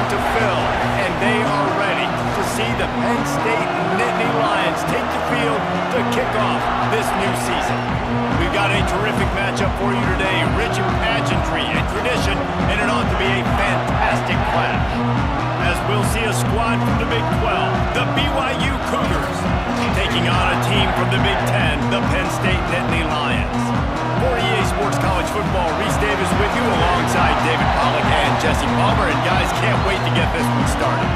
to fill, and they are ready to see the Penn State Nittany Lions take the field to kick off this new season. We've got a terrific matchup for you today, rich in pageantry and tradition, and it ought to be a fantastic clash. As we'll see a squad from the Big 12, the BYU Cougars, taking on a team from the Big 10, the Penn State Nittany Lions. For EA Sports College Football, Reese Davis with you alongside David Pollack and Jesse Palmer. And guys, can't wait to get this one started.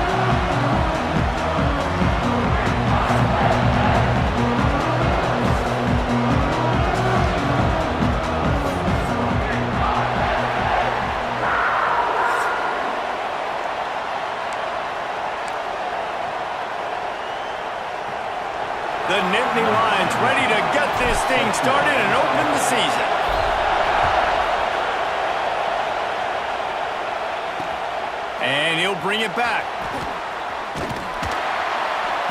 The Nittany Lions ready to get this thing started and open the season. And he'll bring it back.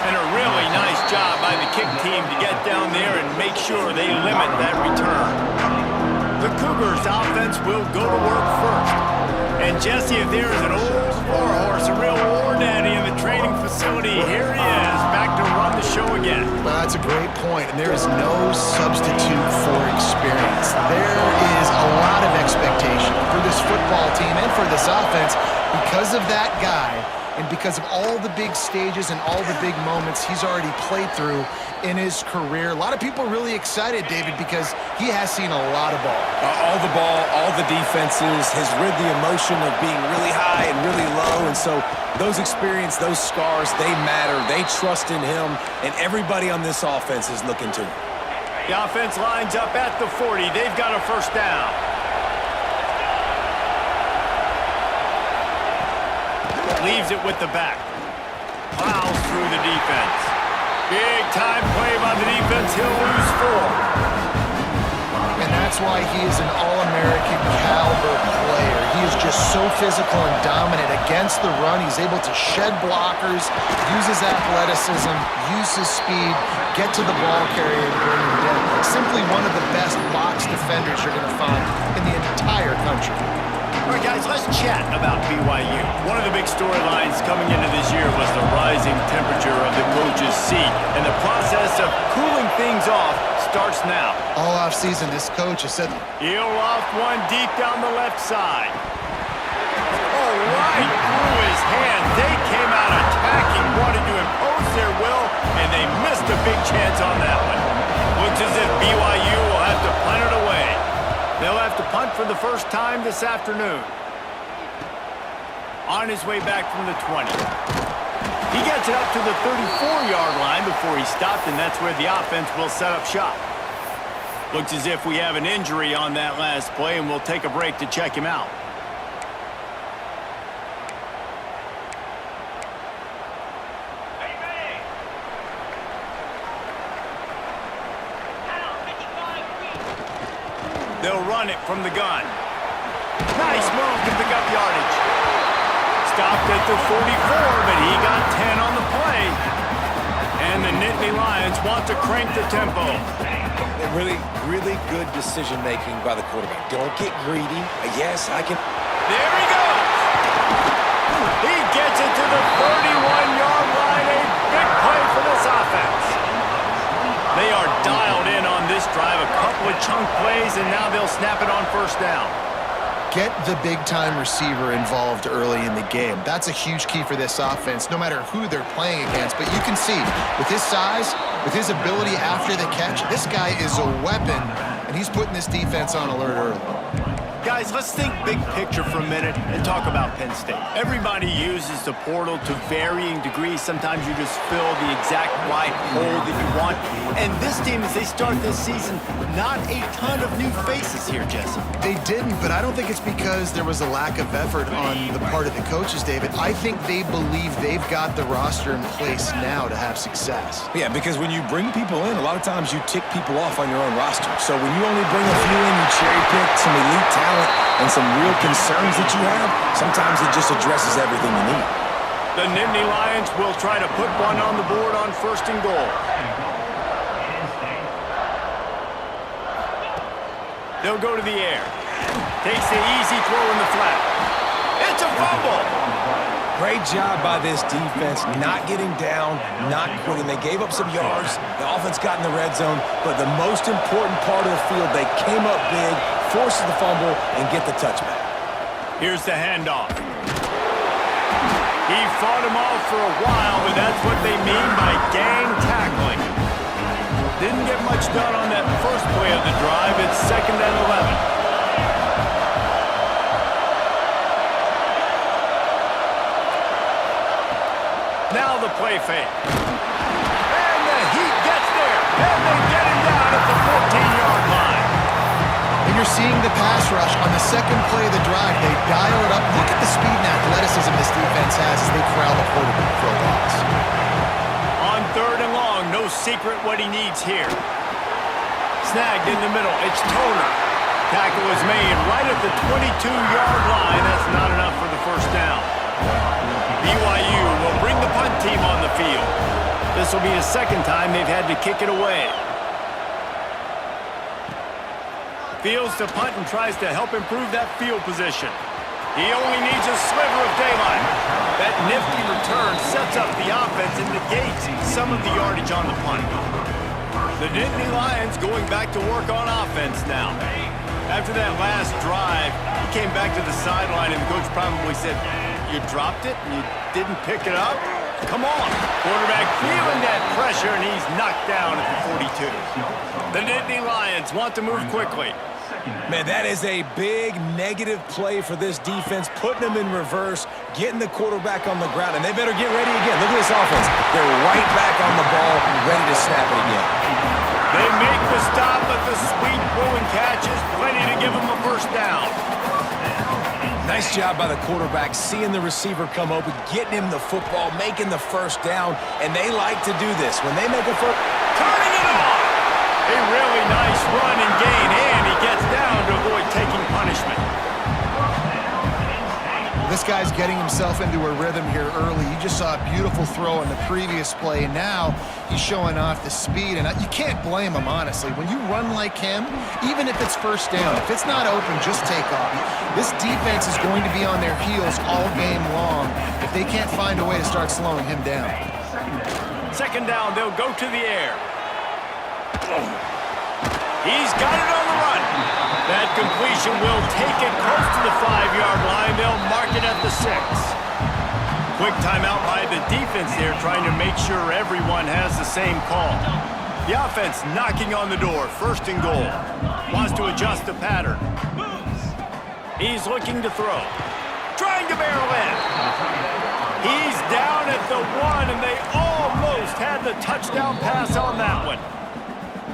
And a really nice job by the kick team to get down there and make sure they limit that return. The Cougars offense will go to work first. And Jesse, if there is an old warhorse, a real war daddy in the training facility, here he is, back to run the show again. Well, that's a great point, and there is no substitute for experience. There is a lot of expectation for this football team and for this offense because of that guy and because of all the big stages and all the big moments he's already played through in his career. A lot of people are really excited, David, because he has seen a lot of ball. All the ball, all the defenses, has rid the emotion of being really high and really low. And so those experience, those scars, they matter. They trust in him, and everybody on this offense is looking to him. The offense lines up at the 40. They've got a first down. Leaves it with the back. Plows through the defense. Big time play by the defense. He'll lose 4. And that's why he is an All-American caliber player. He is just so physical and dominant against the run. He's able to shed blockers, use his athleticism, use his speed, get to the ball carrier and bring him down. Simply one of the best box defenders you're going to find in the entire country. All right, guys, let's chat about BYU. One of the big storylines coming into this year was the rising temperature of the coach's seat, and the process of cooling things off starts now. All offseason, this coach has said... He'll loft one deep down the left side. Oh, right through his hand. They came out attacking, wanted to impose their will, and they missed a big chance on that one. Looks as if BYU will have to punt it away. They'll have to punt for the first time this afternoon. On his way back from the 20. He gets it up to the 34-yard line before he stopped, and that's where the offense will set up shop. Looks as if we have an injury on that last play, and we'll take a break to check him out. They'll run it from the gun. Nice move to pick up yardage. Stopped at the 44, but he got 10 on the play. And the Nittany Lions want to crank the tempo. Really good decision-making by the quarterback. Don't get greedy. Yes, I can... There he goes. He gets it to the 31-yard line. A big play for this offense. They are dialed in on this drive. A couple of chunk plays, and now they'll snap it on first down. Get the big-time receiver involved early in the game. That's a huge key for this offense, no matter who they're playing against. But you can see, with his size, with his ability after the catch, this guy is a weapon, and he's putting this defense on alert early. Guys, let's think big picture for a minute and talk about Penn State. Everybody uses the portal to varying degrees. Sometimes you just fill the exact right hole that you want. And this team, as they start this season, not a ton of new faces here, Jesse. They didn't, but I don't think it's because there was a lack of effort on the part of the coaches, David. I think they believe they've got the roster in place now to have success. Yeah, because when you bring people in, a lot of times you tick people off on your own roster. So when you only bring a few in, you cherry pick some elite talent and some real concerns that you have, sometimes it just addresses everything you need. The Nittany Lions will try to put one on the board on 1st and goal. They'll go to the air. Takes the easy throw in the flat. It's a fumble. Great job by this defense, not getting down, not quitting. They gave up some yards. The offense got in the red zone, but the most important part of the field, they came up big, forced the fumble, and get the touchback. Here's the handoff. He fought him off for a while, but that's what they mean by gang tackling. Didn't get much done on that first play of the drive. It's 2nd and 11. Now the play fake. And the Heat gets there. And they get him down at the 14-yard line. And you're seeing the pass rush on the second play of the drive. They dial it up. Look at the speed and athleticism this defense has as they corral the quarterback for a loss. On 3rd and long, no secret what he needs here. Snagged in the middle. It's Toner. Tackle is made right at the 22-yard line. That's not enough for the first down. BYU will bring the punt team on the field. This will be the second time they've had to kick it away. Fields to punt and tries to help improve that field position. He only needs a sliver of daylight. That nifty return sets up the offense and negates some of the yardage on the punt. The Nittany Lions going back to work on offense now. After that last drive, he came back to the sideline and the coach probably said, "You dropped it and you didn't pick it up? Come on." Quarterback feeling that pressure, and he's knocked down at the 42. The Nittany Lions want to move quickly. Man, that is a big negative play for this defense, putting them in reverse, getting the quarterback on the ground, and they better get ready again. Look at this offense. They're right back on the ball, ready to snap it again. They make the stop, but the sweet pulling catch is plenty to give them a first down. Nice job by the quarterback, seeing the receiver come open, getting him the football, making the first down, and they like to do this. When they make a turning it on! A really nice run and gain, and he gets down to avoid taking punishment. This guy's getting himself into a rhythm here early. You just saw a beautiful throw in the previous play, and now he's showing off the speed, and you can't blame him, honestly. When you run like him, even if it's first down, if it's not open, just take off. This defense is going to be on their heels all game long if they can't find a way to start slowing him down. 2nd down, they'll go to the air. He's got it on the run. That completion will take it close to the 5-yard line. They'll mark it at the 6. Quick timeout by the defense there, trying to make sure everyone has the same call. The offense knocking on the door, 1st and goal. Wants to adjust the pattern. He's looking to throw. Trying to barrel in. He's down at the 1, and they almost had the touchdown pass on that one.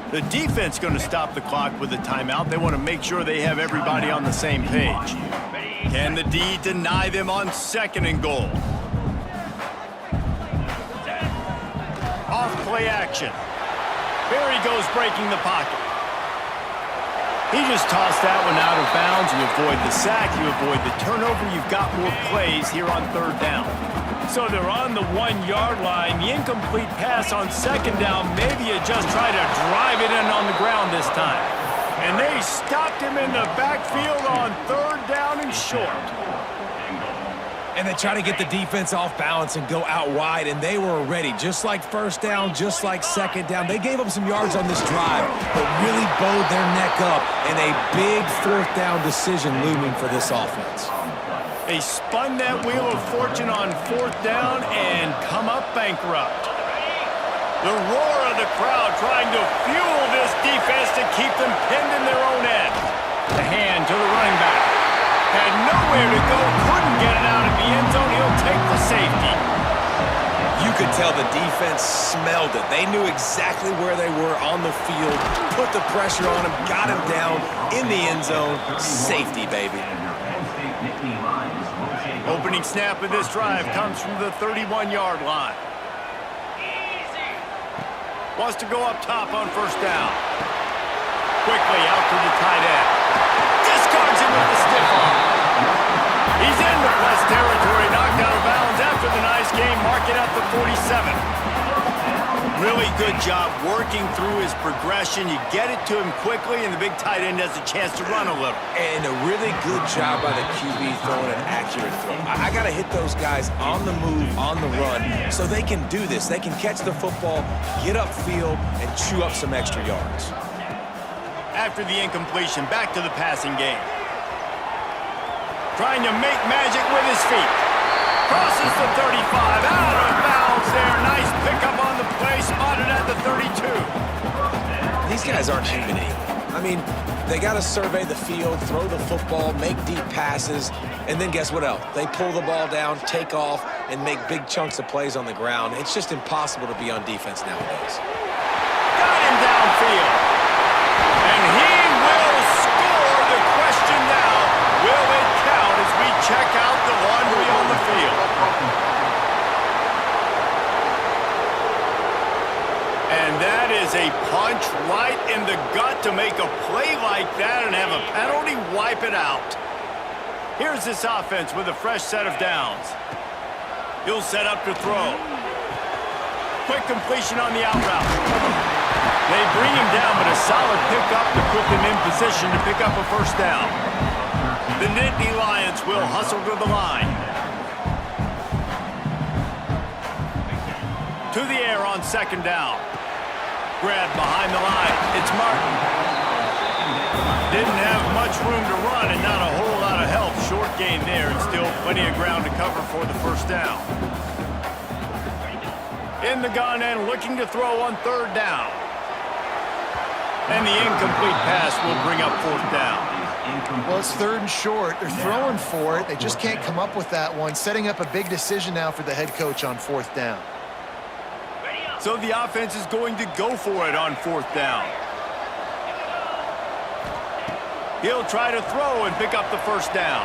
The defense going to stop the clock with a timeout. They want to make sure they have everybody on the same page. Can the D deny them on 2nd and goal? Off play action. There he goes, breaking the pocket. He just tossed that one out of bounds. You avoid the sack, you avoid the turnover. You've got more plays here on 3rd down. So they're on the 1-yard line. The incomplete pass on 2nd down. Maybe you just try to drive it in on the ground this time. And they stopped him in the backfield on 3rd down and short. And they try to get the defense off balance and go out wide, and they were ready. Just like 1st down, just like 2nd down. They gave up some yards on this drive, but really bowed their neck up, and a big 4th down decision looming for this offense. They spun that wheel of fortune on 4th down and come up bankrupt. The roar of the crowd trying to fuel this defense to keep them pinned in their own end. The hand to the running back. Had nowhere to go, couldn't get it out of the end zone. He'll take the safety. You could tell the defense smelled it. They knew exactly where they were on the field, put the pressure on him, got him down in the end zone. Safety, baby. Opening snap of this drive comes from the 31-yard line. Wants to go up top on 1st down. Quickly out to the tight end. Discards him with the stiff arm. He's into plus territory, knocked out of bounds after the nice game. Mark it at the 47. Really good job working through his progression. You get it to him quickly, and the big tight end has a chance to run a little. And a really good job by the QB throwing an accurate throw. I got to hit those guys on the move, on the run, so they can do this. They can catch the football, get upfield, and chew up some extra yards. After the incompletion, back to the passing game. Trying to make magic with his feet. Crosses the 35, out of bounds there. Nice pickup on the play, spotted at the 32. These guys aren't human anymore. I mean, they got to survey the field, throw the football, make deep passes, and then guess what else? They pull the ball down, take off, and make big chunks of plays on the ground. It's just impossible to be on defense nowadays. Got him downfield. And he will score. The question now, will it count as we check out the laundry on the field? And that is a punch right in the gut to make a play like that and have a penalty wipe it out. Here's this offense with a fresh set of downs. He'll set up to throw. Quick completion on the out route. They bring him down, but a solid pickup to put them in position to pick up a first down. The Nittany Lions will hustle to the line. To the air on second down. Grab behind the line. It's Martin. Didn't have much room to run and not a whole lot of help. Short gain there and still plenty of ground to cover for the first down. In the gun and looking to throw on third down. And the incomplete pass will bring up fourth down. Well, it's third and short. They're throwing for it. They just can't come up with that one. Setting up a big decision now for the head coach on fourth down. So the offense is going to go for it on fourth down. He'll try to throw and pick up the first down.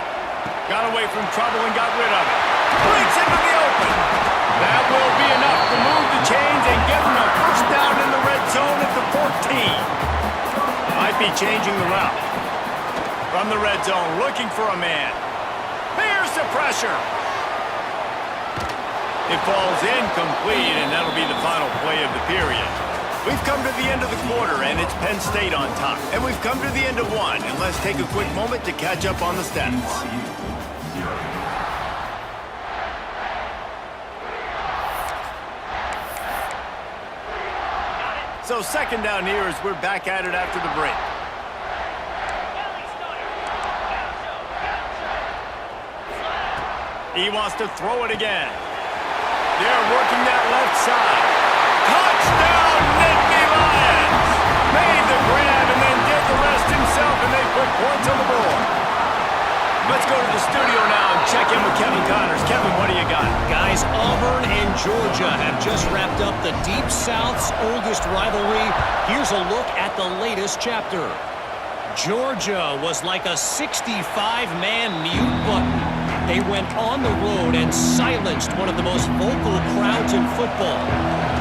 Got away from trouble and got rid of it. Breaks into the open. That will be enough to move the chains and get him a first down in the red zone at the 14. Might be changing the route. From the red zone, looking for a man. Here's the pressure. It falls incomplete, and that'll be the final play of the period. We've come to the end of the quarter, and it's Penn State on top. And we've come to the end of one, and let's take a quick moment to catch up on the stats. So second down here as we're back at it after the break. He wants to throw it again. They're working that left side. Touchdown, Nittany Lions! Made the grab and then did the rest himself, and they put points on the board. Let's go to the studio now and check in with Kevin Connors. Kevin, what do you got? Guys, Auburn and Georgia have just wrapped up the Deep South's oldest rivalry. Here's a look at the latest chapter. Georgia was like a 65-man mute button. They went on the road and silenced one of the most vocal crowds in football.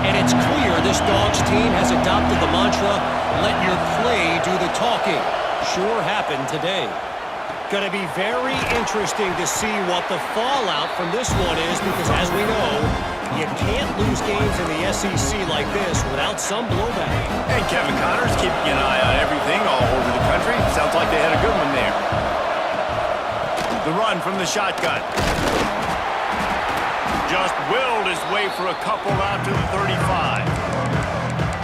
And it's clear this Dogs team has adopted the mantra, let your play do the talking. Sure happened today. Going to be very interesting to see what the fallout from this one is, because as we know, you can't lose games in the SEC like this without some blowback. And Kevin Connors keeping an eye on everything all over the country. Sounds like they had a good one there. The run from the shotgun. Just willed his way for a couple out to the 35.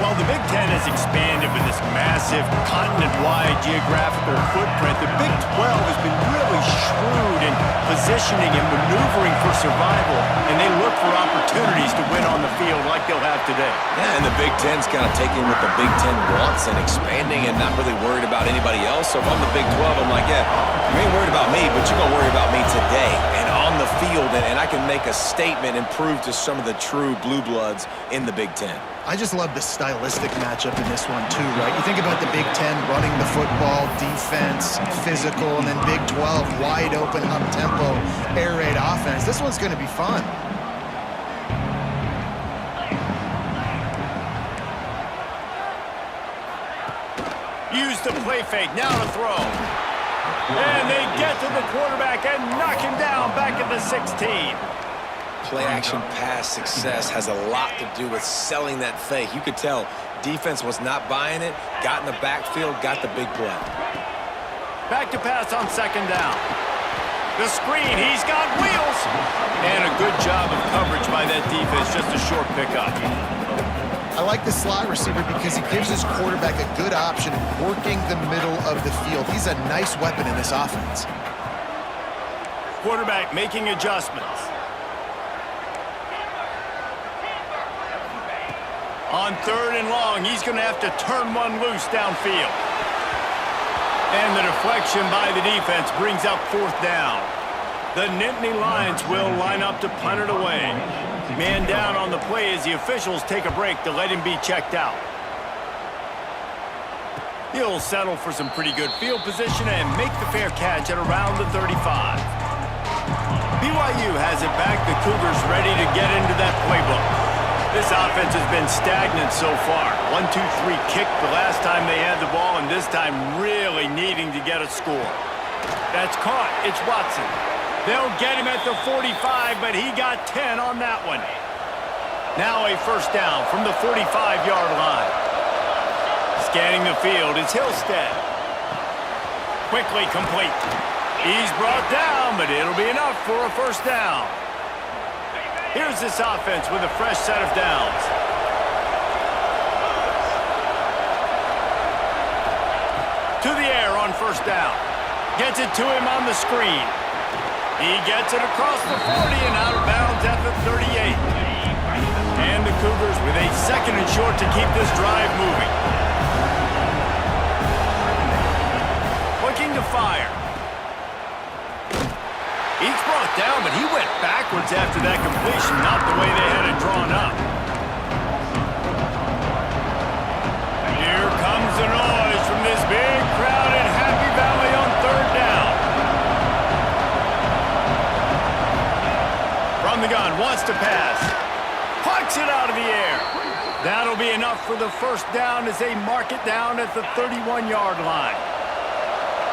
While the Big Ten has expanded with this massive continent-wide geographical footprint, the Big 12 has been really shrewd in positioning and maneuvering for survival, and they look for opportunities to win on the field like they'll have today. Yeah, and the Big Ten's kind of taking what the Big Ten wants and expanding and not really worried about anybody else. So if I'm the Big 12, I'm like, yeah, you ain't worried about me, but you're going to worry about me today and on the field, and I can make a statement and prove to some of the true blue bloods in the Big Ten. I just love the stylistic matchup in this one too, right? You think about the Big Ten running the football, defense, physical, and then Big 12 wide open, up-tempo, air raid offense. This one's going to be fun. Use the play fake, now to throw. And they get to the quarterback and knock him down back at the 16. Play-action pass success has a lot to do with selling that fake. You could tell defense was not buying it, got in the backfield, got the big play. Back to pass on second down. The screen, he's got wheels. And a good job of coverage by that defense, just a short pickup. I like the slot receiver because he gives his quarterback a good option working the middle of the field. He's a nice weapon in this offense. Quarterback making adjustments. On third and long, he's going to have to turn one loose downfield. And the deflection by the defense brings up fourth down. The Nittany Lions will line up to punt it away. Man down on the play as the officials take a break to let him be checked out. He'll settle for some pretty good field position and make the fair catch at around the 35. BYU has it back. The Cougars ready to get into that playbook. This offense has been stagnant so far. 1-2-3 kick the last time they had the ball, and this time really needing to get a score. That's caught. It's Watson. They'll get him at the 45, but he got 10 on that one. Now a first down from the 45-yard line. Scanning the field is Hillstead. Quickly complete. He's brought down, but it'll be enough for a first down. Here's this offense with a fresh set of downs. To the air on first down. Gets it to him on the screen. He gets it across the 40 and out of bounds at the 38. And the Cougars with a second and short to keep this drive moving. Looking to fire. He's brought down, but he went backwards after that completion, not the way they had it drawn up. Here comes the noise from this big crowd in Happy Valley on third down. From the gun, wants to pass. Plucks it out of the air. That'll be enough for the first down as they mark it down at the 31-yard line.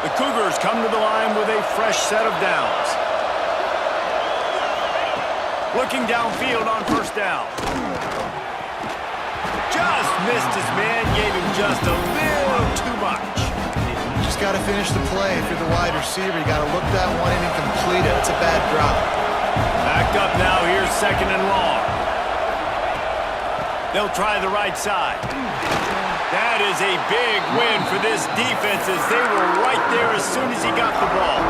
The Cougars come to the line with a fresh set of downs. Looking downfield on first down. Just missed his man, gave him just a little too much. Just got to finish the play. If you're the wide receiver, you got to look that one in and complete it. It's a bad drop. Backed up now, here's second and long. They'll try the right side. That is a big win for this defense as they were right there as soon as he got the ball.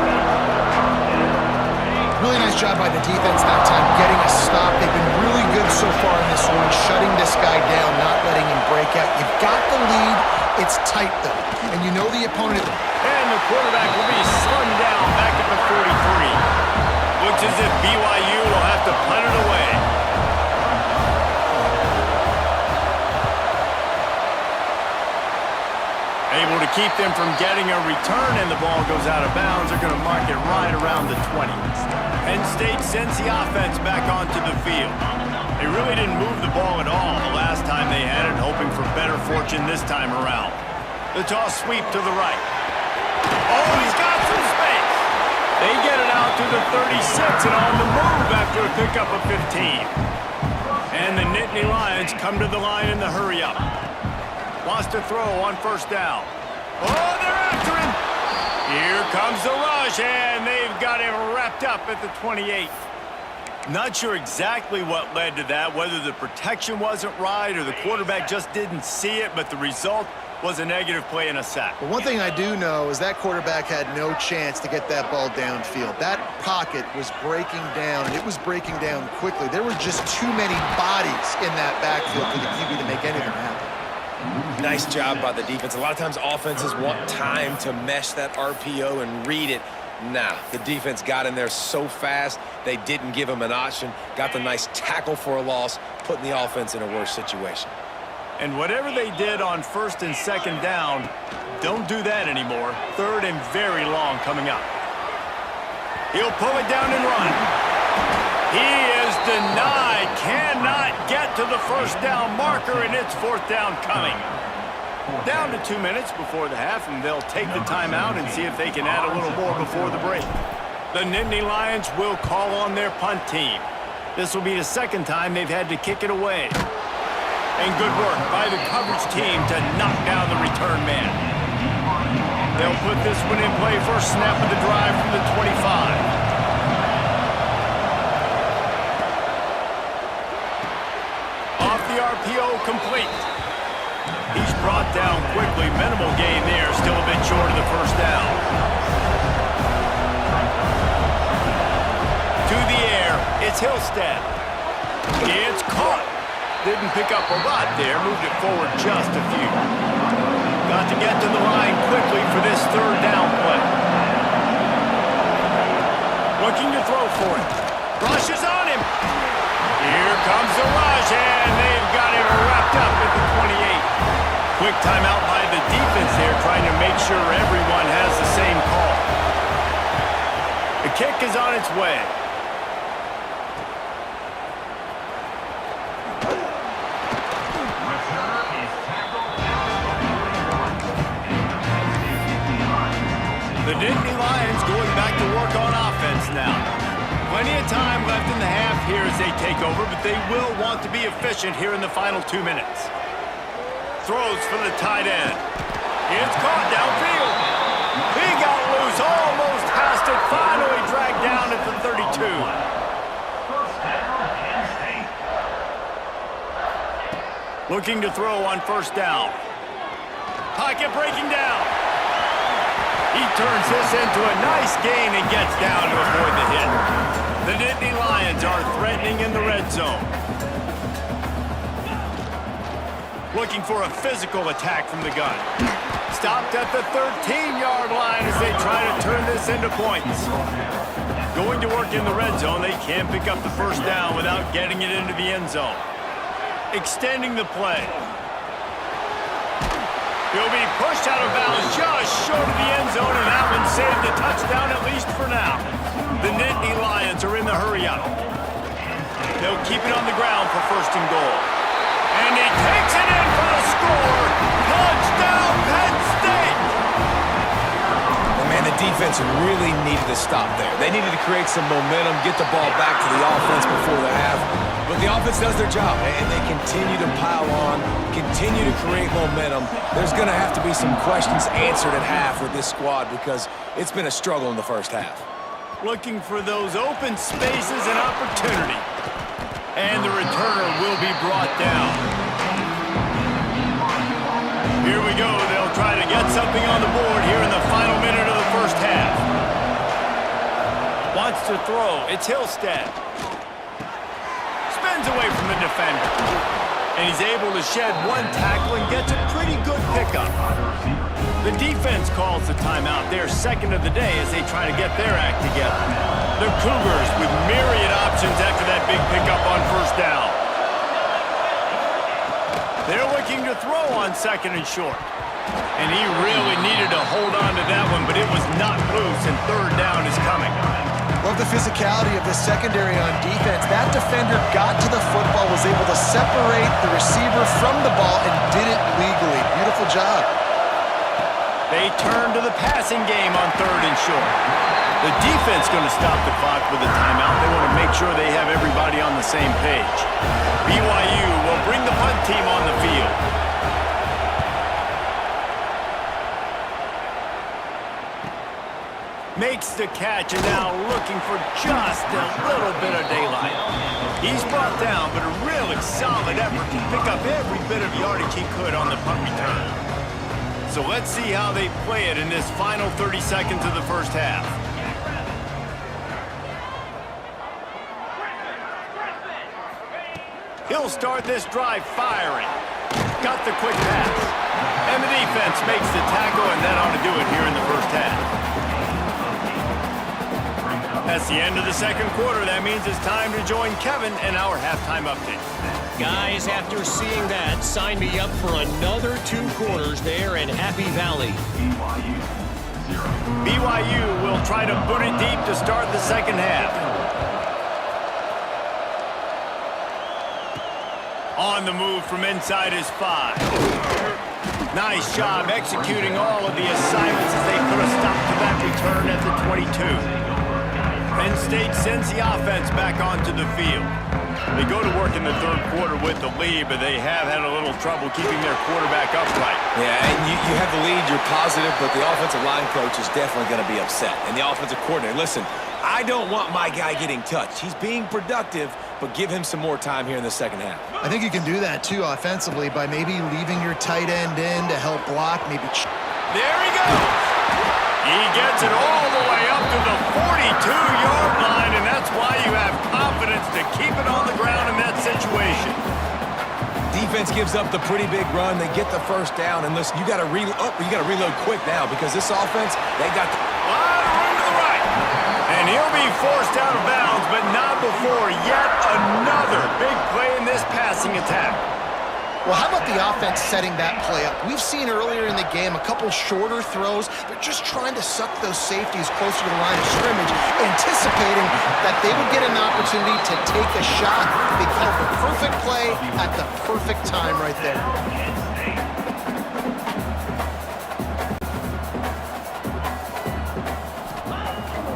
Really nice job by the defense that time, getting a stop. They've been really good so far in this one, shutting this guy down, not letting him break out. You've got the lead. It's tight, though, and you know the opponent. And the quarterback will be slung down back at the 43. Looks as if BYU will have to punt it away. Able to keep them from getting a return, and the ball goes out of bounds. They're going to mark it right around the 20. Penn State sends the offense back onto the field. They really didn't move the ball at all the last time they had it, hoping for better fortune this time around. The toss sweep to the right. Oh, he's got some space. They get it out to the 36 and on the move after a pickup of 15. And the Nittany Lions come to the line in the hurry-up. Wants to throw on first down. Oh, they're after him. Here comes the rush, and they've got him wrapped up at the 28. Not sure exactly what led to that, whether the protection wasn't right or the quarterback just didn't see it, but the result was a negative play and a sack. But one thing I do know is that quarterback had no chance to get that ball downfield. That pocket was breaking down, and it was breaking down quickly. There were just too many bodies in that backfield for the QB to make anything happen. Nice job by the defense. A lot of times offenses want time to mesh that RPO and read it. Nah, the defense got in there so fast, they didn't give him an option. Got the nice tackle for a loss, putting the offense in a worse situation. And whatever they did on first and second down, don't do that anymore. Third and very long coming up. He'll pull it down and run. He is denied, cannot get to the first down marker, and it's fourth down coming. Down to 2 minutes before the half, and they'll take the timeout and see if they can add a little more before the break. The Nittany Lions will call on their punt team. This will be the second time they've had to kick it away. And good work by the coverage team to knock down the return man. They'll put this one in play first snap of the drive from the 25. Off the RPO, complete. He's brought down quickly. Minimal gain there. Still a bit short of the first down. To the air. It's Hillstead. It's caught. Didn't pick up a lot there. Moved it forward just a few. Got to get to the line quickly for this third down play. Looking to throw for it. Rush is on him. Here comes the rush, and they've got it wrapped up at the 28. Quick timeout by the defense there, trying to make sure everyone has the same call. The kick is on its way. The Nittany Lions going back to work on offense now. Plenty of time left in the half here as they take over, but they will want to be efficient here in the final 2 minutes. Throws for the tight end. It's caught downfield. He got loose, almost past it, finally dragged down at the 32. Looking to throw on first down. Pocket breaking down. He turns this into a nice gain and gets down to avoid the hit. The Nittany Lions are threatening in the red zone. Looking for a physical attack from the gun. Stopped at the 13-yard line as they try to turn this into points. Going to work in the red zone, they can pick up the first down without getting it into the end zone. Extending the play. He'll be pushed out of bounds just short of the end zone, and that one saved a touchdown at least for now. The Nittany Lions are in the hurry-up. They'll keep it on the ground for first and goal. And he takes it in for the score. Touchdown, Penn State! And man, the defense really needed to stop there. They needed to create some momentum, get the ball back to the offense before the half. But the offense does their job, and they continue to pile on, continue to create momentum. There's going to have to be some questions answered at half with this squad because it's been a struggle in the first half. Looking for those open spaces and opportunity. And the returner will be brought down. Here we go. They'll try to get something on the board here in the final minute of the first half. Wants to throw. It's Hillstead. Spins away from the defender. And he's able to shed one tackle and gets a pretty good pickup. The defense calls the timeout. They're second of the day as they try to get their act together. The Cougars with myriad options after that big pickup on first down. They're looking to throw on second and short. And he really needed to hold on to that one, but it was not loose, and third down is coming. Love the physicality of the secondary on defense. That defender got to the football, was able to separate the receiver from the ball, and did it legally. Beautiful job. They turn to the passing game on third and short. The defense going to stop the clock with a timeout. They want to make sure they have everybody on the same page. BYU will bring the punt team on the field. Makes the catch and now looking for just a little bit of daylight. He's brought down, but a really solid effort to pick up every bit of yardage he could on the punt return. So let's see how they play it in this final 30 seconds of the first half. He'll start this drive firing. Got the quick pass. And the defense makes the tackle, and that ought to do it here in the first half. That's the end of the second quarter. That means it's time to join Kevin and our halftime update. Guys, after seeing that, sign me up for another 2 quarters there in Happy Valley. BYU will try to boot it deep to start the second half. On the move from inside his 5. Nice job executing all of the assignments as they put a stop to that return at the 22. Penn State sends the offense back onto the field. They go to work in the third quarter with the lead, but they have had a little trouble keeping their quarterback upright. Yeah, and you have the lead, you're positive, but the offensive line coach is definitely going to be upset. And the offensive coordinator, listen, I don't want my guy getting touched. He's being productive, but give him some more time here in the second half. I think you can do that, too, offensively, by maybe leaving your tight end in to help block, maybe. There he goes. He gets it all the way up to the 42-yard line, and that's why you have confidence to keep it on the ground in that situation. Defense gives up the pretty big run. They get the first down, and listen, you got to reload quick now because this offense, they got the lot of room to the right. And he'll be forced out of bounds, but not before yet another big play in this passing attack. Well, how about the offense setting that play up? We've seen earlier in the game a couple shorter throws. They're just trying to suck those safeties closer to the line of scrimmage, anticipating that they would get an opportunity to take a shot. They called the perfect play at the perfect time right there.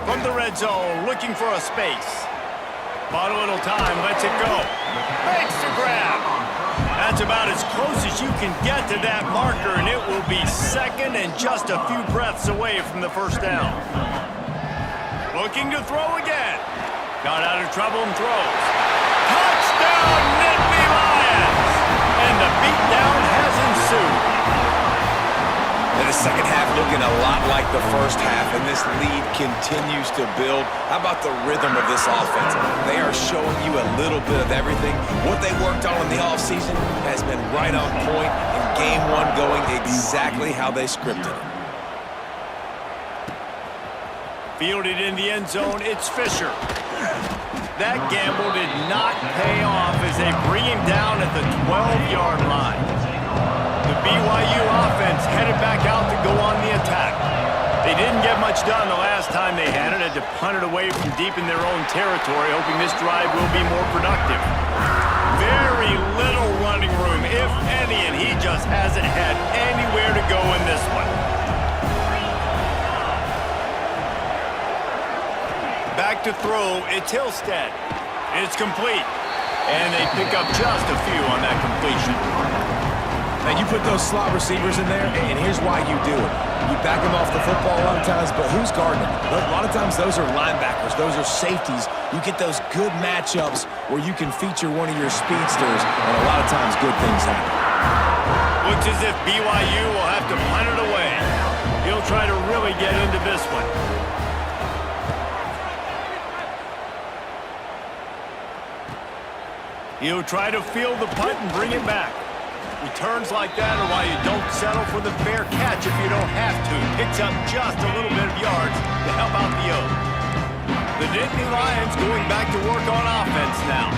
From the red zone, looking for a space. Bought a little time, lets it go. Makes the grab. That's about as close as you can get to that marker, and it will be second and just a few breaths away from the first down. Looking to throw again. Got out of trouble and throws. Touchdown, Nittany Lions! And the beatdown has ensued. And the second half looking a lot like the first half, and this lead continues to build. How about the rhythm of this offense? They are showing you a little bit of everything. What they worked on in the offseason has been right on point, and game one going exactly how they scripted it. Fielded in the end zone, it's Fisher. That gamble did not pay off as they bring him down at the 12-yard line. The BYU offense headed back out to go on the attack. They didn't get much done the last time they had it. Had to punt it away from deep in their own territory, hoping this drive will be more productive. Very little running room, if any, and he just hasn't had anywhere to go in this one. Back to throw, it's Hillstead. It's complete. And they pick up just a few on that completion. And you put those slot receivers in there, and here's why you do it. You back them off the football a lot of times, but who's guarding them? A lot of times those are linebackers. Those are safeties. You get those good matchups where you can feature one of your speedsters, and a lot of times good things happen. Looks as if BYU will have to punt it away. He'll try to really get into this one. He'll try to field the punt and bring it back. Returns like that are why you don't settle for the fair catch if you don't have to. Picks up just a little bit of yards to help out the O. The Nittany Lions going back to work on offense now.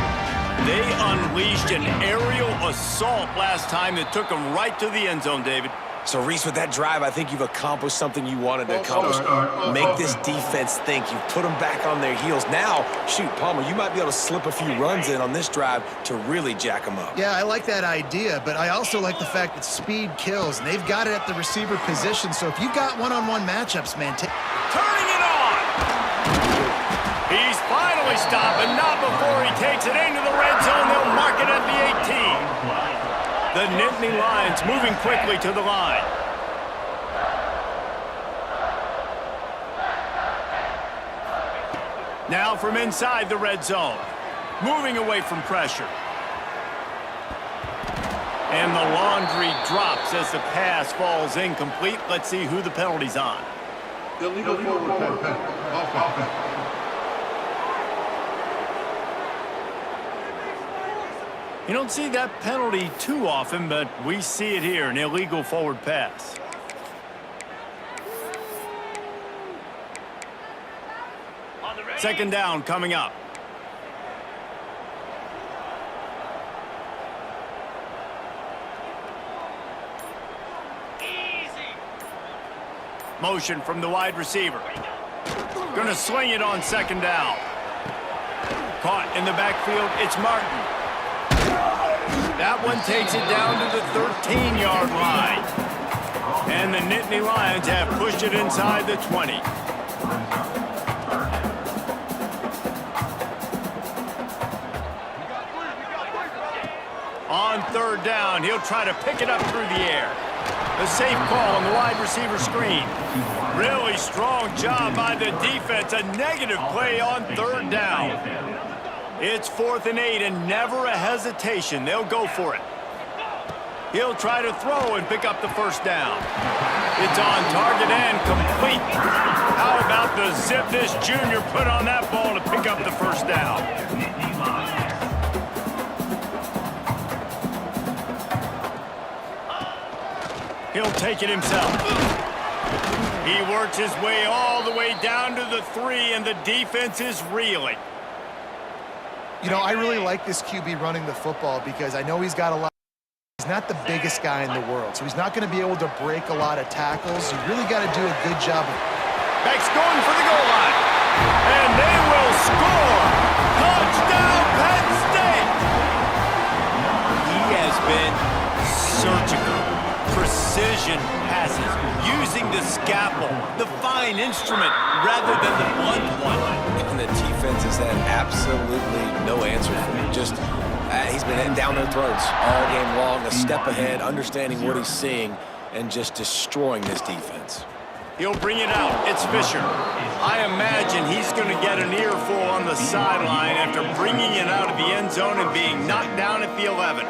They unleashed an aerial assault last time that took them right to the end zone, David. So, Reese, with that drive, I think you've accomplished something you wanted to accomplish. Make this defense think. You've put them back on their heels. Now, shoot, Palmer, you might be able to slip a few runs in on this drive to really jack them up. Yeah, I like that idea, but I also like the fact that speed kills, and they've got it at the receiver position. So if you've got one-on-one matchups, man, turning it on! He's finally stopped, but not before he takes it into the red zone. They'll mark it at the 18. The Nittany Lions moving quickly to the line. Now from inside the red zone. Moving away from pressure. And the laundry drops as the pass falls incomplete. Let's see who the penalty's on. Illegal forward pen. Offense. You don't see that penalty too often, but we see it here, an illegal forward pass. Second down coming up. Motion from the wide receiver. Gonna sling it on second down. Caught in the backfield, it's Martin. That one takes it down to the 13-yard line. And the Nittany Lions have pushed it inside the 20. third down. He'll try to pick it up through the air. A safe call on the wide receiver screen. Really strong job by the defense. A negative play on third down. It's 4th and 8 and never a hesitation. They'll go for it. He'll try to throw and pick up the first down. It's on target and complete. How about the zip this junior put on that ball to pick up the first down? He'll take it himself. He works his way all the way down to the 3, and the defense is reeling. You know, I really like this QB running the football because I know he's got a lot. He's not the biggest guy in the world, so he's not going to be able to break a lot of tackles. You really got to do a good job of... Beck's going for the goal line. And they will score. Touchdown, Penn State. He has been surgical. Precision passes, using the scalpel, the fine instrument, rather than the blunt one. And the defense has had absolutely no answer for him. Just, he's been hitting down their throats all game long, a step ahead, understanding what he's seeing, and just destroying this defense. He'll bring it out. It's Fisher. I imagine he's going to get an earful on the sideline after bringing it out of the end zone and being knocked down at the 11.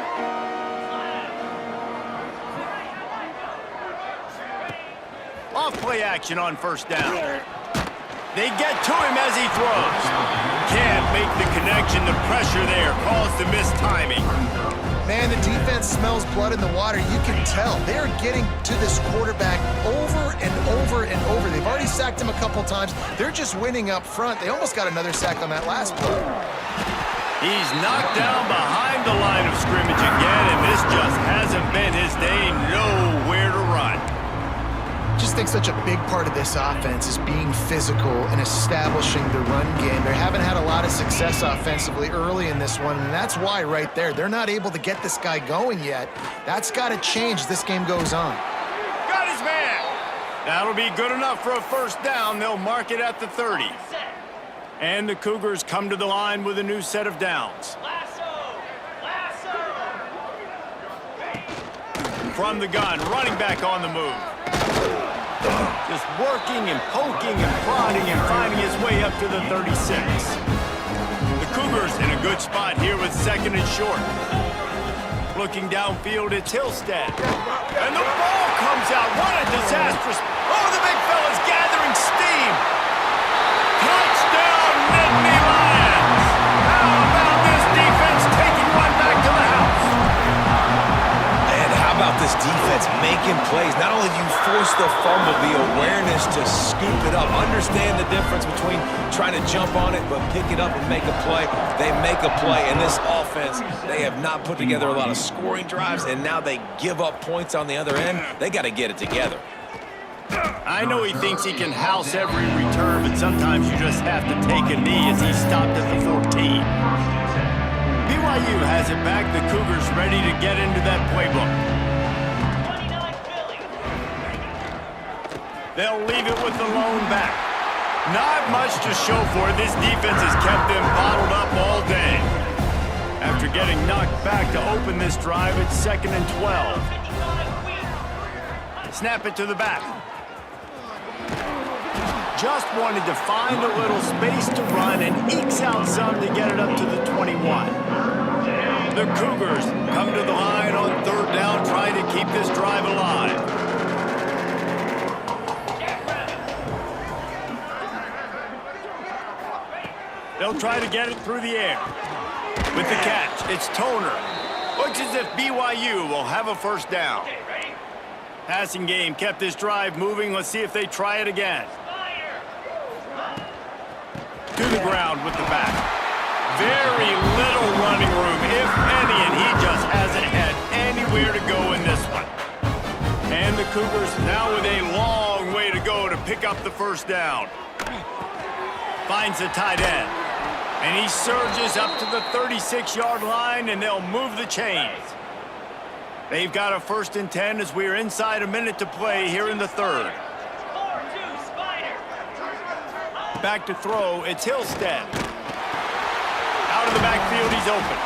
Off play action on first down. They get to him as he throws. Can't make the connection. The pressure there caused the missed timing. Man, the defense smells blood in the water. You can tell. They're getting to this quarterback over and over and over. They've already sacked him a couple times. They're just winning up front. They almost got another sack on that last play. He's knocked down behind the line of scrimmage again, and this just hasn't been his day. Nowhere to run. I just think such a big part of this offense is being physical and establishing the run game. They haven't had a lot of success offensively early in this one, and that's why right there, they're not able to get this guy going yet. That's got to change as this game goes on. Got his man. That'll be good enough for a first down. They'll mark it at the 30. And the Cougars come to the line with a new set of downs. From the gun, running back on the move. Just working and poking and prodding and finding his way up to the 36. The Cougars in a good spot here with 2nd and short. Looking downfield, it's Hillstead. And the ball comes out. What a disastrous... Oh, the big fella's gathering steam. Touchdown, Nittany Lions. How about this defense taking one back to the house? And how about this defense making plays? Not only do you force the fumble, the awareness to scoop it up. Understand the difference between trying to jump on it, but pick it up and make a play. They make a play. In this offense, they have not put together a lot of scoring drives, and now they give up points on the other end. They got to get it together. I know he thinks he can house every return, but sometimes you just have to take a knee as he stopped at the 14. BYU has it back. The Cougars ready to get into that playbook. They'll leave it with the lone back. Not much to show for it. This defense has kept them bottled up all day. After getting knocked back to open this drive, it's 2nd and 12. Snap it to the back. Just wanted to find a little space to run and ekes out some to get it up to the 21. The Cougars come to the line on 3rd down, trying to keep this drive alive. They'll try to get it through the air. With the catch, it's Toner. Looks as if BYU will have a first down. Passing game kept this drive moving. Let's see if they try it again. To the ground with the back. Very little running room, if any, and he just hasn't had anywhere to go in this one. And the Cougars now with a long way to go to pick up the first down. Finds the tight end. And he surges up to the 36-yard line, and they'll move the chains. They've got a 1st and 10 as we're inside a minute to play here in the 3rd. Back to throw, it's Hillstead. Out of the backfield, he's open.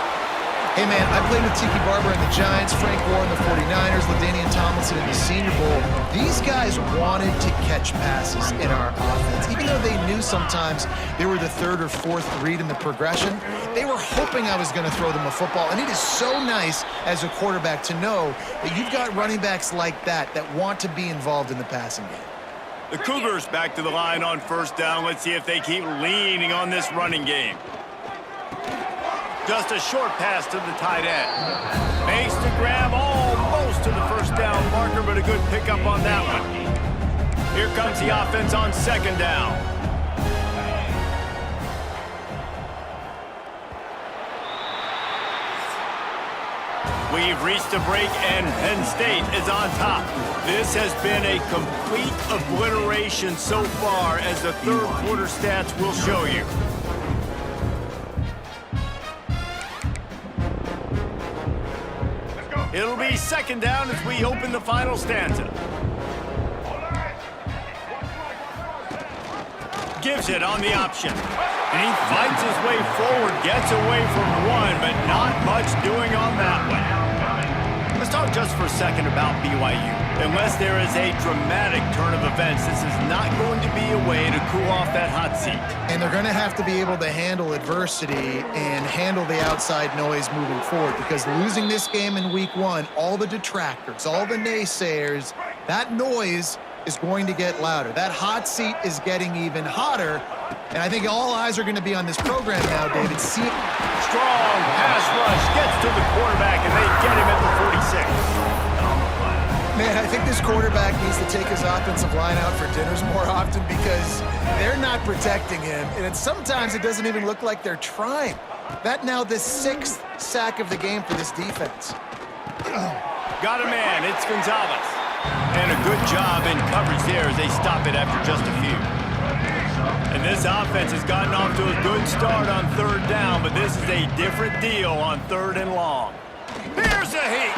Hey, man, I played with Tiki Barber and the Giants, Frank Gore and the 49ers, LaDainian Tomlinson in the Senior Bowl. These guys wanted to catch passes in our offense. Even though they knew sometimes they were the third or fourth read in the progression, they were hoping I was going to throw them a football. And it is so nice as a quarterback to know that you've got running backs like that want to be involved in the passing game. The Cougars back to the line on first down. Let's see if they keep leaning on this running game. Just a short pass to the tight end. Makes the grab almost to the first down marker, but a good pickup on that one. Here comes the offense on second down. We've reached a break, and Penn State is on top. This has been a complete obliteration so far, as the third quarter stats will show you. It'll be second down as we open the final stanza. Gives it on the option. And he fights his way forward, gets away from one, but not much doing on that one. Let's talk just for a second about BYU. Unless there is a dramatic turn of events, this is not going to be a way to cool off that hot seat. And they're going to have to be able to handle adversity and handle the outside noise moving forward, because losing this game in week one, all the detractors, all the naysayers, that noise is going to get louder. That hot seat is getting even hotter, and I think all eyes are going to be on this program now, David. Strong pass rush gets to the quarterback, and they get him at the 46. Man, I think this quarterback needs to take his offensive line out for dinners more often, because they're not protecting him, and sometimes it doesn't even look like they're trying. That now the 6th sack of the game for this defense. Got a man, it's Gonzalez. And a good job in coverage there as they stop it after just a few. And this offense has gotten off to a good start on third down, but this is a different deal on third and long. Here's a heat.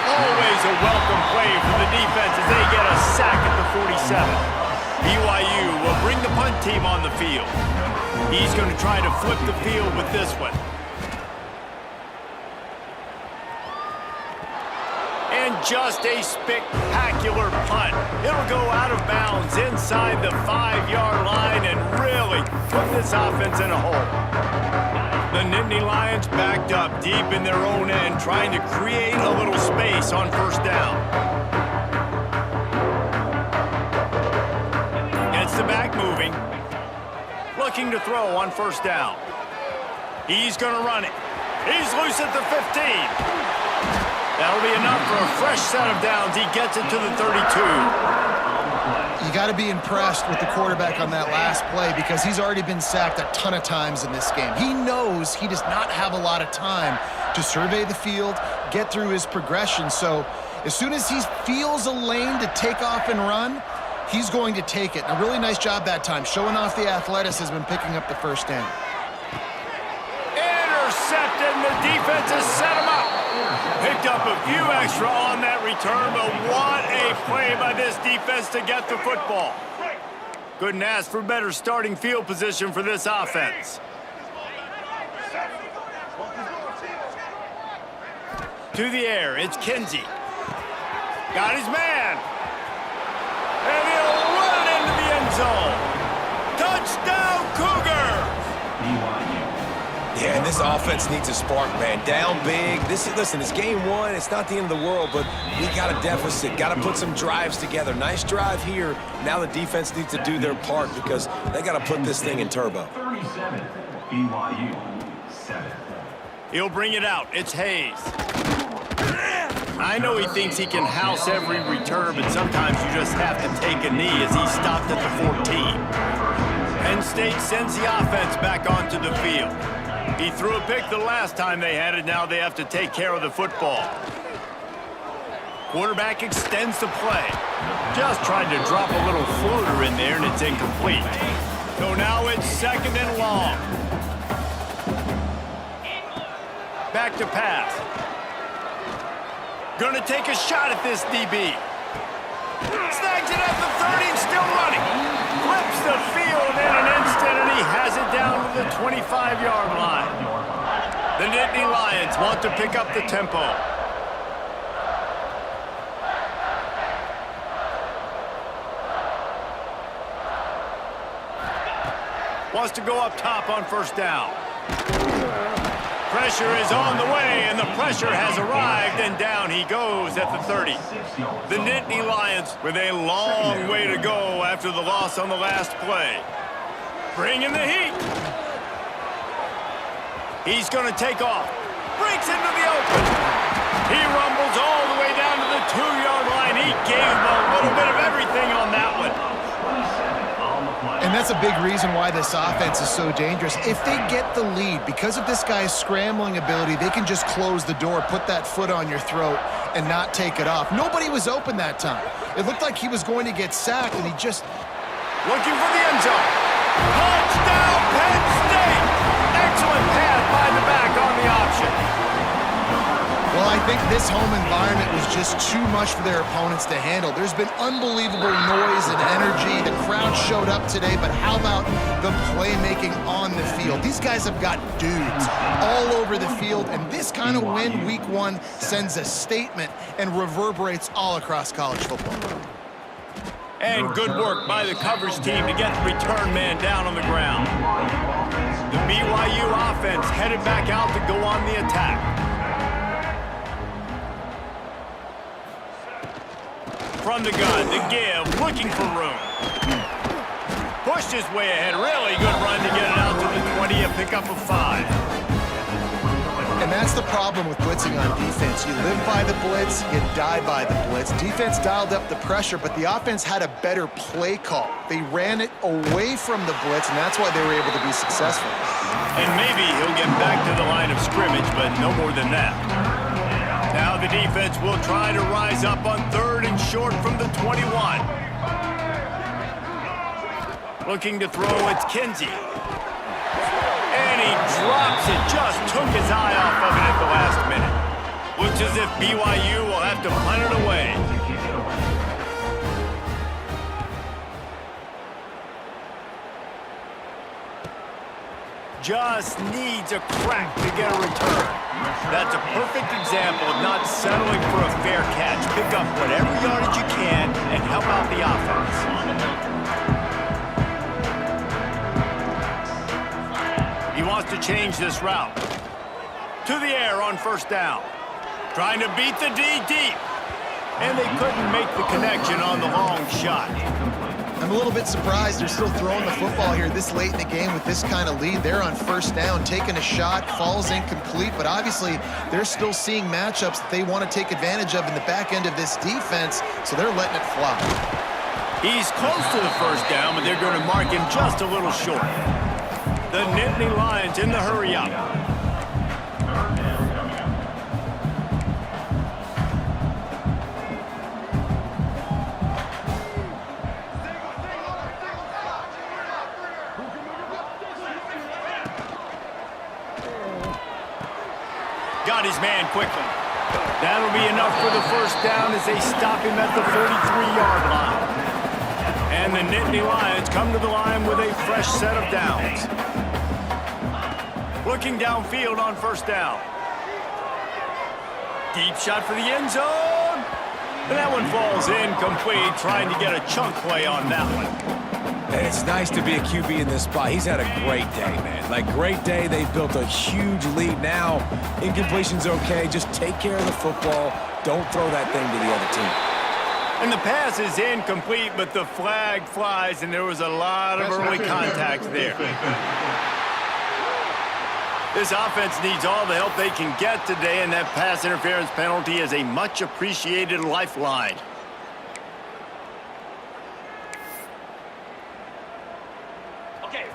Always a welcome play for the defense as they get a sack at the 47. BYU will bring the punt team on the field. He's going to try to flip the field with this one. And just a spectacular punt. It'll go out of bounds inside the 5-yard line and really put this offense in a hole. The Nittany Lions backed up deep in their own end, trying to create a little space on first down. Gets the back moving. Looking to throw on first down. He's going to run it. He's loose at the 15. That'll be enough for a fresh set of downs. He gets it to the 32. You got to be impressed with the quarterback on that last play, because he's already been sacked a ton of times in this game. He knows he does not have a lot of time to survey the field, get through his progression. So as soon as he feels a lane to take off and run, he's going to take it. And a really nice job that time, showing off the athleticism and picking up the first down. Intercepted, and the defense has set him up. Picked up a few extra on that return, but what a play by this defense to get the football. Couldn't ask for better starting field position for this offense. To the air, it's Kinsey. Got his man. And he'll run it into the end zone. Touchdown, Cougar! Yeah, and this offense needs a spark, man. Down big. Listen, it's game one. It's not the end of the world, but we got a deficit. Got to put some drives together. Nice drive here. Now the defense needs to do their part, because they got to put this thing in turbo. 37, BYU 7. He'll bring it out. It's Hayes. I know he thinks he can house every return, but sometimes you just have to take a knee as he stopped at the 14. Penn State sends the offense back onto the field. He threw a pick the last time they had it. Now they have to take care of the football. Quarterback extends the play. Just tried to drop a little floater in there, and it's incomplete. So now it's second and long. Back to pass. Gonna take a shot at this DB. Snags it at the 30 and still running. Flips the field in an instant, and he has it down to the 25-yard line. The Nittany Lions want to pick up the tempo. Wants to go up top on first down. Pressure is on the way, and the pressure has arrived, and down he goes at the 30. The Nittany Lions with a long way to go after the loss on the last play. Bringing the heat. He's going to take off. Breaks into the open. He rumbles all the way down to the 2-yard line. He gave a little bit of everything on that one. And that's a big reason why this offense is so dangerous. If they get the lead, because of this guy's scrambling ability, they can just close the door, put that foot on your throat, and not take it off. Nobody was open that time. It looked like he was going to get sacked, and he just... Looking for the end zone. Touchdown, Penn State! Excellent pass by the back on the option. Well, I think this home environment was just too much for their opponents to handle. There's been unbelievable noise and energy. The crowd showed up today, but how about the playmaking on the field? These guys have got dudes all over the field, and this kind of win week 1 sends a statement and reverberates all across college football. And good work by the coverage team to get the return man down on the ground. The BYU offense headed back out to go on the attack. From the gun, to give, looking for room. Pushed his way ahead, really good run to get it out to the 20, a pickup of 5. And that's the problem with blitzing on defense. You live by the blitz, you die by the blitz. Defense dialed up the pressure, but the offense had a better play call. They ran it away from the blitz, and that's why they were able to be successful. And maybe he'll get back to the line of scrimmage, but no more than that. Now the defense will try to rise up on 3rd and short from the 21. Looking to throw, it's Kinsey. And he drops it, just took his eye off of it at the last minute. Looks as if BYU will have to punt it away. Just needs a crack to get a return. That's a perfect example of not settling for a fair catch. Pick up whatever yardage you can and help out the offense. He wants to change this route. To the air on first down. Trying to beat the D deep. And they couldn't make the connection on the long shot. I'm a little bit surprised they're still throwing the football here this late in the game with this kind of lead. They're on first down, taking a shot, falls incomplete, but obviously they're still seeing matchups that they want to take advantage of in the back end of this defense, so they're letting it fly. He's close to the first down, but they're going to mark him just a little short. The Nittany Lions in the hurry-up. Got his man quickly. That'll be enough for the first down as they stop him at the 43-yard line. And the Nittany Lions come to the line with a fresh set of downs. Looking downfield on first down. Deep shot for the end zone. And that one falls incomplete, trying to get a chunk play on that one. And it's nice to be a QB in this spot. He's had a great day, man. Like, great day. They've built a huge lead now. Incompletion's okay. Just take care of the football. Don't throw that thing to the other team. And the pass is incomplete, but the flag flies, and there was a lot of early contact there. This offense needs all the help they can get today, and that pass interference penalty is a much-appreciated lifeline.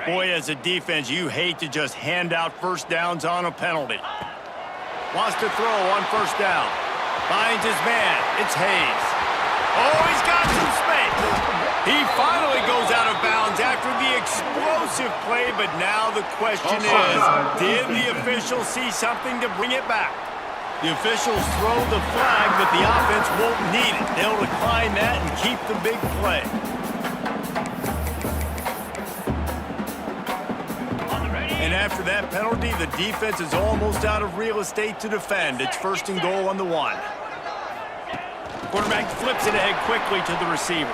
Boy, as a defense, you hate to just hand out first downs on a penalty. Wants to throw on first down. Finds his man. It's Hayes. Oh, he's got some space. He finally goes out of bounds after the explosive play, but now the question is, did the official see something to bring it back? The officials throw the flag, but the offense won't need it. They'll decline that and keep the big play. And And after that penalty, the defense is almost out of real estate to defend. It's 1st and goal on the 1. Quarterback flips it ahead quickly to the receiver.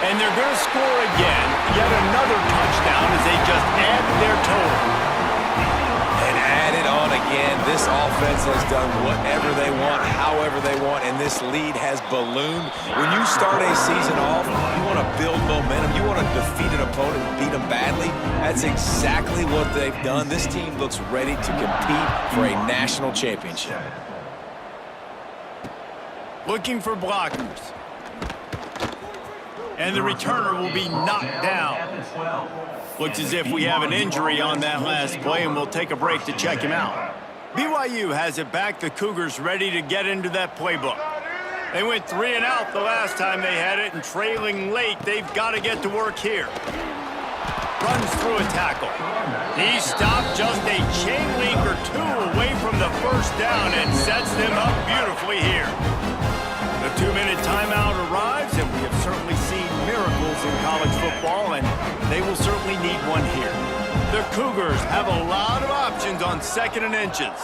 And they're going to score again. Yet another touchdown as they just add to their total. And add it on again. This offense has done whatever they want, however they want, and this lead has ballooned. When you start a season off, you want to build momentum. You want to defeat an opponent and beat them badly. That's exactly what they've done. This team looks ready to compete for a national championship. Looking for blockers. And the returner will be knocked down. Looks as if we have an injury on that last play, and we'll take a break to check him out. BYU has it back. The Cougars ready to get into that playbook. They went 3 and out the last time they had it, and trailing late, they've got to get to work here. Runs through a tackle. He stopped just a chain link or 2 away from the first down and sets them up beautifully here. The 2-minute timeout arrives, and we have certainly seen miracles in college football, and they will certainly need one here. The Cougars have a lot of options on 2nd and inches.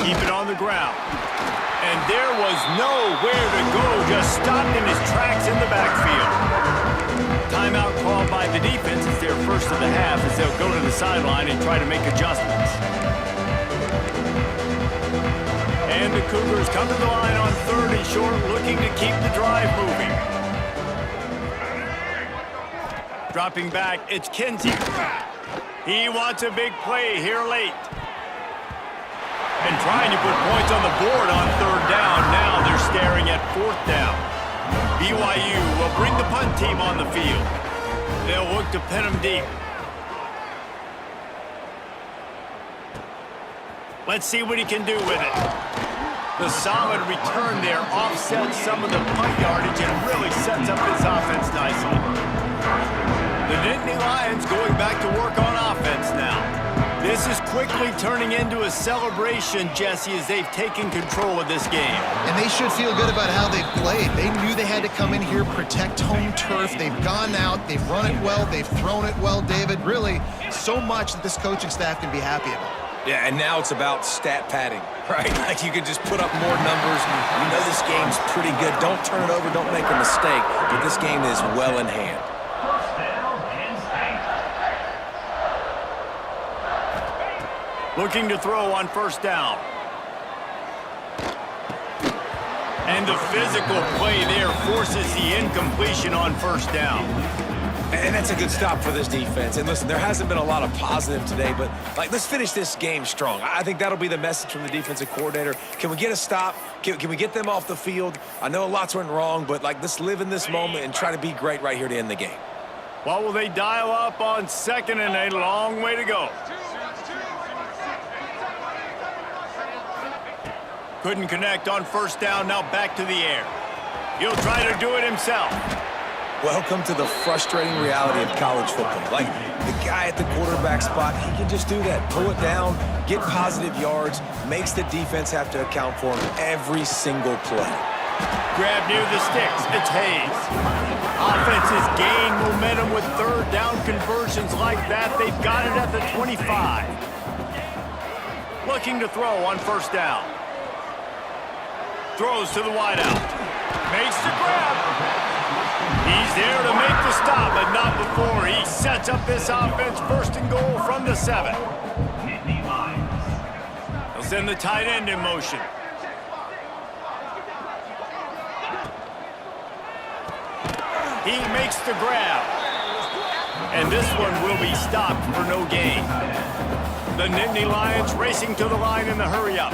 Keep it on the ground. And there was nowhere to go, just stopped in his tracks in the backfield. Timeout called by the defense. It's their first of the half as they'll go to the sideline and try to make adjustments. And the Cougars come to the line on 3rd and short, looking to keep the drive moving. Dropping back, it's Kinsey. He wants a big play here late. And trying to put points on the board on 3rd down. Now they're staring at 4th down. BYU will bring the punt team on the field. They'll look to pin them deep. Let's see what he can do with it. The solid return there offsets some of the punt yardage and really sets up this offense nicely. The Nittany Lions going back to work on offense now. This is quickly turning into a celebration, Jesse, as they've taken control of this game. And they should feel good about how they've played. They knew they had to come in here, protect home turf. They've gone out, they've run it well, they've thrown it well, David. Really, so much that this coaching staff can be happy about. Yeah, and now it's about stat padding, right? Like you can just put up more numbers. You know this game's pretty good. Don't turn it over. Don't make a mistake. But this game is well in hand. Looking to throw on 1st down. And the physical play there forces the incompletion on 1st down. And that's a good stop for this defense. And listen, there hasn't been a lot of positive today, but let's finish this game strong. I think that'll be the message from the defensive coordinator. Can we get a stop? Can we get them off the field? I know lots went wrong, but let's live in this moment and try to be great right here to end the game. What will they dial up on 2nd and a long way to go? Couldn't connect on 1st down, now back to the air. He'll try to do it himself. Welcome to the frustrating reality of college football. Like, the guy at the quarterback spot, he can just do that. Pull it down, get positive yards, makes the defense have to account for him every single play. Grab near the sticks, it's Hayes. Offenses gain momentum with 3rd down conversions like that. They've got it at the 25. Looking to throw on 1st down. Throws to the wideout. Makes the grab. He's there to make the stop, but not before he sets up this offense 1st and goal from the 7. He'll send the tight end in motion. He makes the grab. And this one will be stopped for no gain. The Nittany Lions racing to the line in the hurry-up.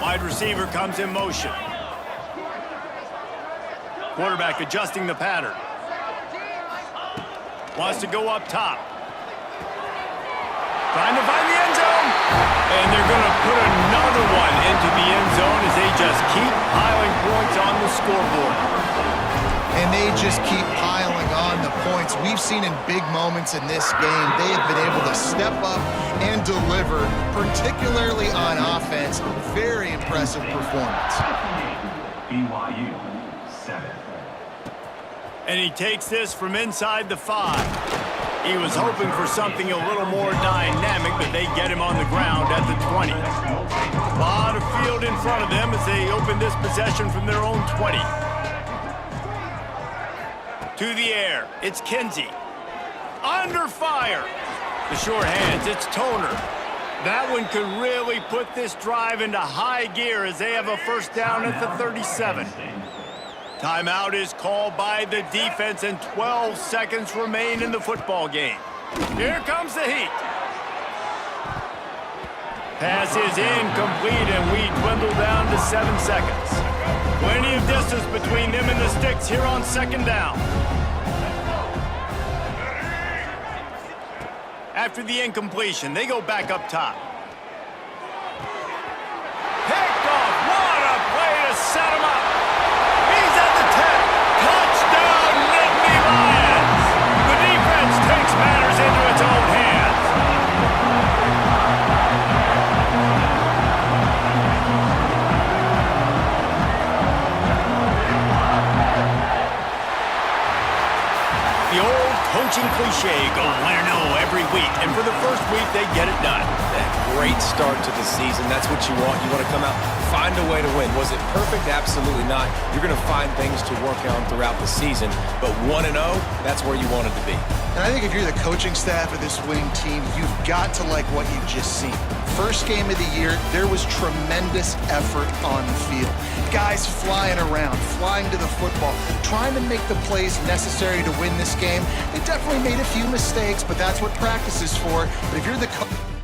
Wide receiver comes in motion. Quarterback adjusting the pattern. Wants to go up top. Trying to find the end zone. And they're going to put another one into the end zone as they just keep piling points on the scoreboard. And they just keep piling on the points. We've seen in big moments in this game, they have been able to step up and deliver, particularly on offense. Very impressive performance. BYU 7. And he takes this from inside the 5. He was hoping for something a little more dynamic, but they get him on the ground at the 20. A lot of field in front of them as they open this possession from their own 20. To the air, it's Kinsey. Under fire. The short hands, it's Toner. That one could really put this drive into high gear as they have a first down at the 37. Timeout is called by the defense, and 12 seconds remain in the football game. Here comes the heat. Pass is incomplete, and we dwindle down to 7 seconds. Plenty of distance between them and the sticks here on second down. After the incompletion, they go back up top. Picked off. What a play to set him up. He's at the 10. Touchdown, Nittany Lions. The defense takes matters into its own hands. The old coaching cliche, go 1-0 every week, and for the first week, they get it done. That great start to the season. That's what you want. You want to come out, find a way to win. Was it perfect? Absolutely not. You're going to find things to work on throughout the season, but 1-0, that's where you wanted to be. And I think if you're the coaching staff of this winning team, you've got to like what you've just seen. First game of the year, there was tremendous effort on the field. Guys flying around, flying to the football, trying to make the plays necessary to win this game. They definitely made a few mistakes, but that's what practice is for. But if you're the coach...